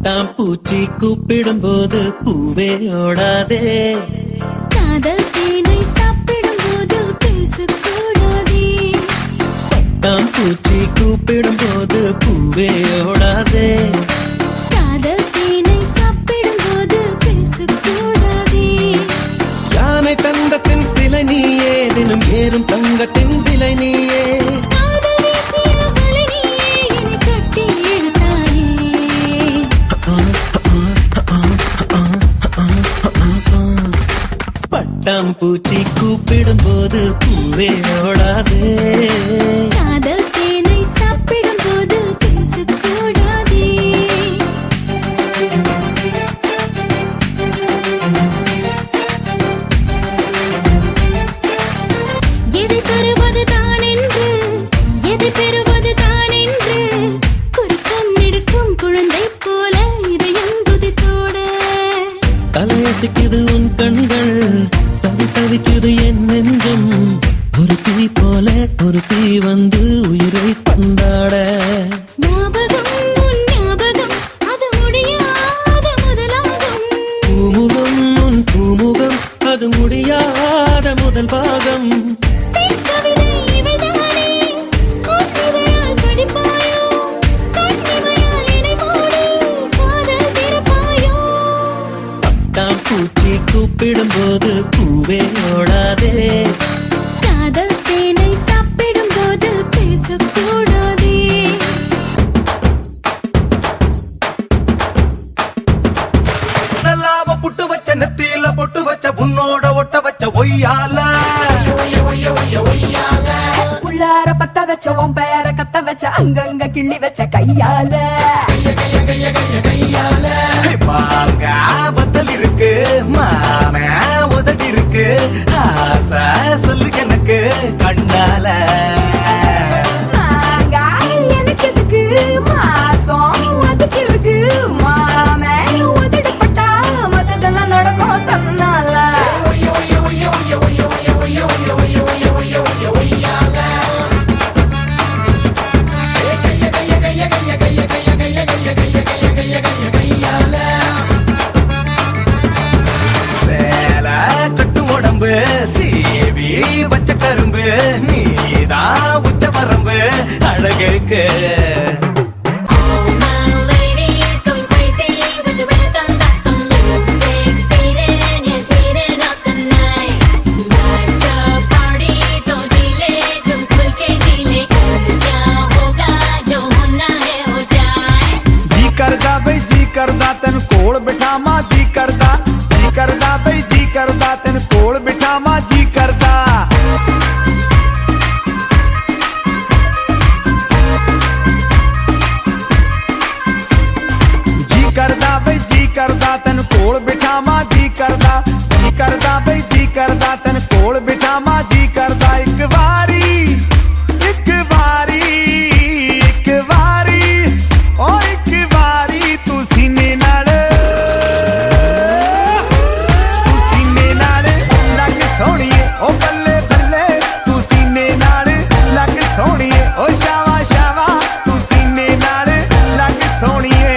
பட்டாம்பூச்சி கூப்பிடும் போது பூவே ஓடாதே. காதல் தேனை சாப்பிடும் போது பேசக்கூடாதே. பட்டாம்பூச்சி கூப்பிடும் போது பூவே ஓடாதே. காதல் தேனை சாப்பிடும் போது பேசக்கூடாதே. யானை தந்தத்தின் சிலை நீயே, தினம் ஏறும் தங்கத்தின் விலை நீயே. காதல் வீசிய வலை நீயே, என்னை கட்டி இழுத்தாயே. பட்டாம்பூச்சி கூப்பிடும் போது பூவே ஓடாதே. காதல் தேனை சாப்பிடும் போது பேசக்கூடாதே. எதை தருவது தான் என்று, எதை பெறுவது தான் என்று, குறுக்கம் நெடுக்கும் குழந்தை போல இதயம் குதித்தோட. தலையசிக்குது உன் கண்கள், தவி தவிக்குது என் நெஞ்சம். ஒரு தீ போல ஒரு தீ வந்து உயிரை தந்தாட. ஞாபகம் உன் ஞாபகம், அது முடியாத முதலாகும். பூமுகம் உன் பூமுகம், அது முடியாத முதல் பாகம். பெண் கவிதை இவைதானே, உன் இதழால் படிப்பாயோ, கண்ணிமையால் என்னை மூடி காதல் திறப்பாயோ. பட்டாம்பூச்சி கூப்பிடும் போது பூவே ஓடாதே. காதல் தேனை சாப்பிடும் போது பேசக்கூடாதே. நல்லாவ புட்டு வச்ச நெத்தியில பொட்டு வச்ச உன்னோட ஒட்ட வச்ச ஒய்யால உள்ளார பத்த வச்ச உன் பேர கத்த வச்ச அங்கங்க கிள்ளி வச்ச கையால. மாங்க பத்தல் இருக்கு, மான உதடி இருக்கு, ஆசை சொல்லு எனக்கு கண்ணால. மாங்காய் எனக்கு எதுக்கு, மாசம் அதுக்கு இருக்கு, மாமே உதடு பட்டா மத்ததெல்லாம் நடக்கும் தன்னால. சேல கட்டு உடம்பு சீவி வச்ச கரும்பு, நீதான் உச்ச வரம்பு அழகுக்கு. जी करदा बई जी करदा तेन कोल बिठावा, जी करदा बई जी करदा तेन कोल बिठावा, जी करदा। जी करदा बई जी करदा तेन कोल बिठावा, जी करदा बई जी करदा तेन कोल बिठावा, जी करदा। एक वारी एक वारी एक वारी ओ एक वारी तू सीने नाल लग सोहणीए ओ बल्ले बल्ले, तू सीने नाल लग सोहणीए ओ शावा शावा, तू सीने नाल लग सोहणीए।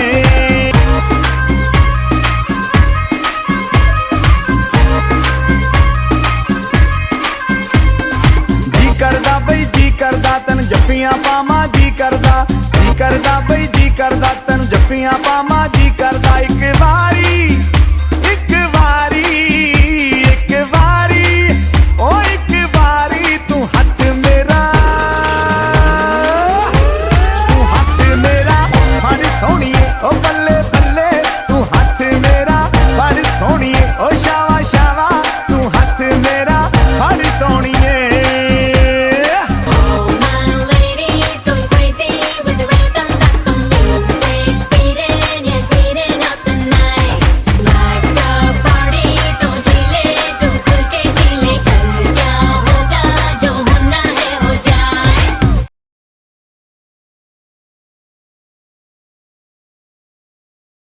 जी करदा बई जी करदा तन जप्पियां पावां, जी करदा बई जी करदा तन जप्पियां पावां, जी करदा। एक वारी